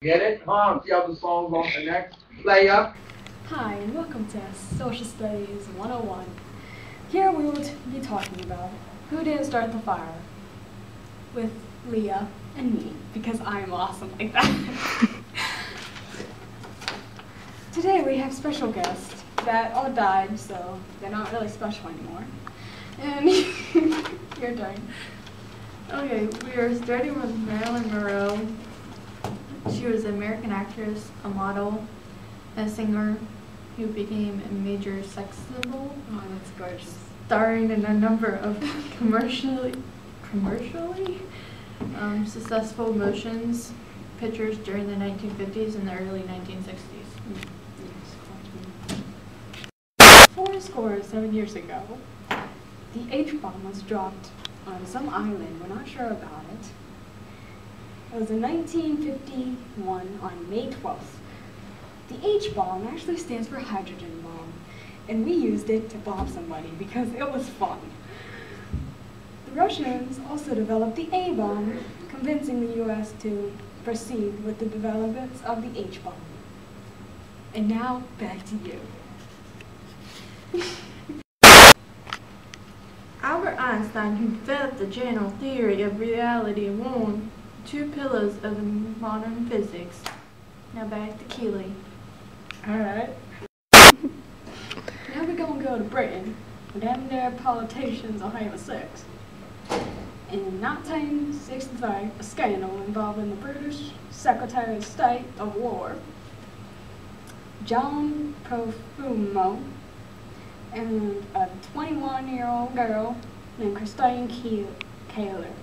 Get it? Huh? See how the song gonna connect? Play up. Hi, and welcome to Social Studies 101. Here we will be talking about who didn't start the fire with Leah and me, because I'm awesome like that. Today we have special guests that all died, so they're not really special anymore. And your turn. Okay, we are starting with Marilyn Monroe. She was an American actress, a model, a singer who became a major sex symbol. Oh, that's gorgeous. Starring in a number of commercially successful motions pictures during the 1950s and the early 1960s. Four score 7 years ago, the H-bomb was dropped on some island. We're not sure about it. It was in 1951 on May 12th. The H-bomb actually stands for hydrogen bomb, and we used it to bomb somebody because it was fun. The Russians also developed the A-bomb, convincing the U.S. to proceed with the developments of the H-bomb. And now, back to you. Albert Einstein, who developed the general theory of reality, won 2 pillars of modern physics. Now back to Keely. Alright. Now we're gonna go to Britain, where them there politicians are having sex. In 1965, a scandal involving the British Secretary of State of War, John Profumo, and a 21-year-old girl named Christine Keeler.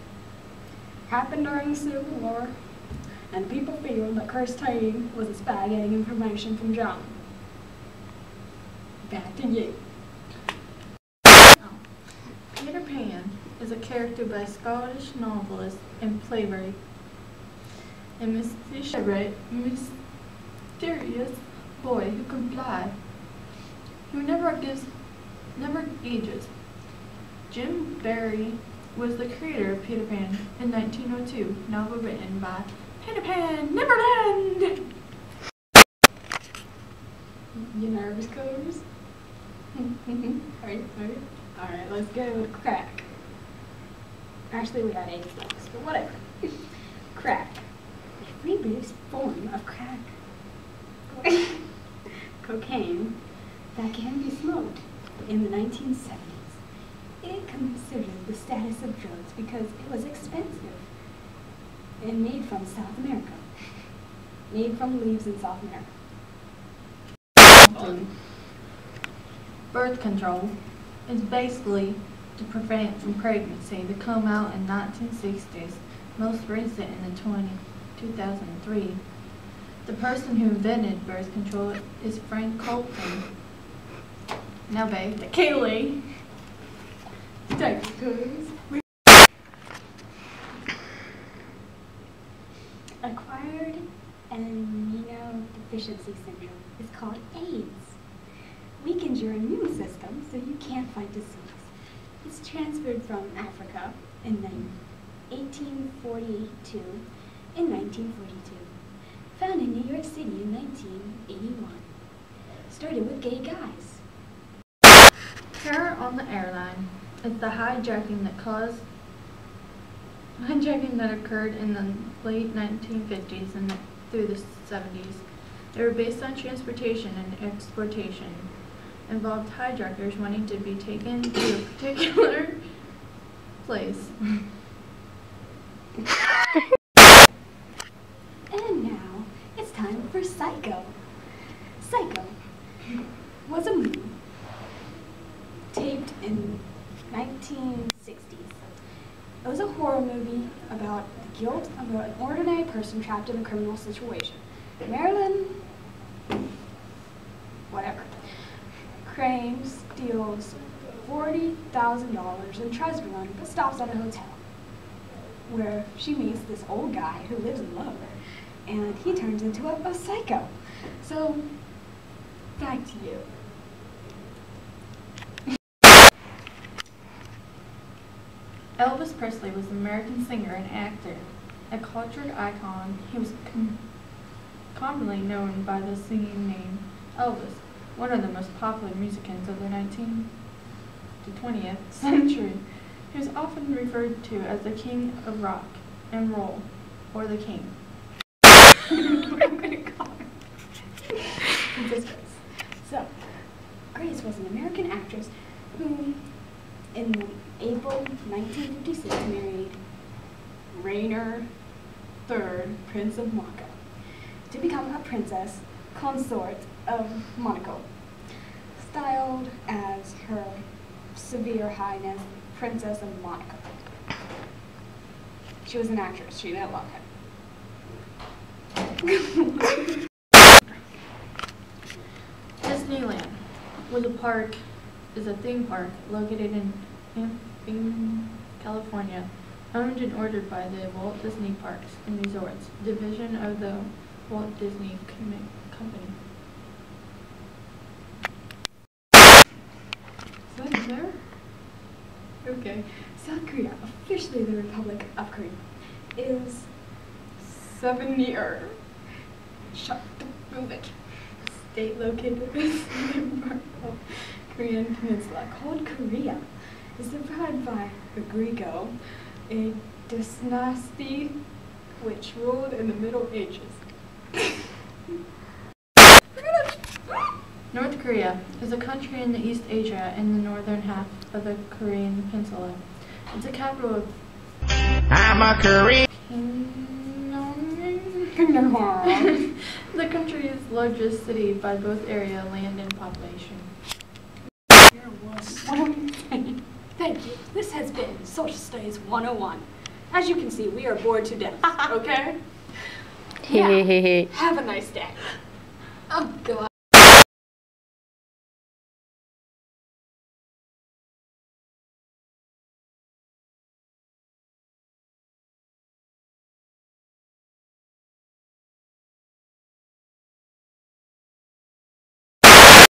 Happened during the Civil War, and people feel that Christine was a spy getting information from John. Back to you. Peter Pan is a character by Scottish novelist and playwright, a mysterious boy who can fly, who never ages. Jim Barrie was the creator of Peter Pan in 1902, novel written by Peter Pan Neverland. You nervous, Cobras? Alright, let's go with crack. Actually, we got 8 songs, but whatever. Crack. A rebased form of crack. Cocaine that can be smoked in the 1970s. It considered the status of drugs because it was expensive and made from South America. Made from leaves in South America. Birth control is basically to prevent from pregnancy to come out in 1960s, most recent in the 2003. The person who invented birth control is Frank Colton. Now babe, the Kaylee. Acquired immunodeficiency syndrome is called AIDS. Weakens your immune system so you can't fight disease. It's transferred from Africa in 1842 in 1942. Found in New York City in 1981. Started with gay guys. Terror on the airline is the hijacking that occurred in the late 1950s and through the 70s. They were based on transportation and exportation. Involved hijackers wanting to be taken to a particular place. And now it's time for Psycho. Psycho was a movie taped in 1960s. It was a horror movie about the guilt of an ordinary person trapped in a criminal situation. Marilyn, whatever, Crane steals $40,000 and tries to run, but stops at a hotel where she meets this old guy who lives in love, and he turns into a psycho. So, back to you. Elvis Presley was an American singer and actor, a cultural icon. He was commonly known by the singing name Elvis, one of the most popular musicians of the 19th to 20th century. He was often referred to as the King of Rock and Roll, or the King. I'm gonna call her Princess Grace. So, Grace was an American actress who, in April 1956, married Rainier III, Prince of Monaco, to become a princess consort of Monaco, styled as Her Severe Highness, Princess of Monaco. She was an actress. She didn't love him. Disneyland is a theme park located in Hampton, California, owned and ordered by the Walt Disney Parks and Resorts division of the Walt Disney Company. Is that clear? Okay. South Korea, officially the Republic of Korea, is 7-year. Shut the move it. State located in the part of Korean Peninsula called Korea is divided by the Greco, a dynasty which ruled in the Middle Ages. North Korea is a country in East Asia in the northern half of the Korean peninsula. It's the capital of I'm a Korean. the country's largest city by both area, land, and population. Thank you. This has been Social Studies 101. As you can see, we are bored to death, okay? Now, have a nice day. Oh, God.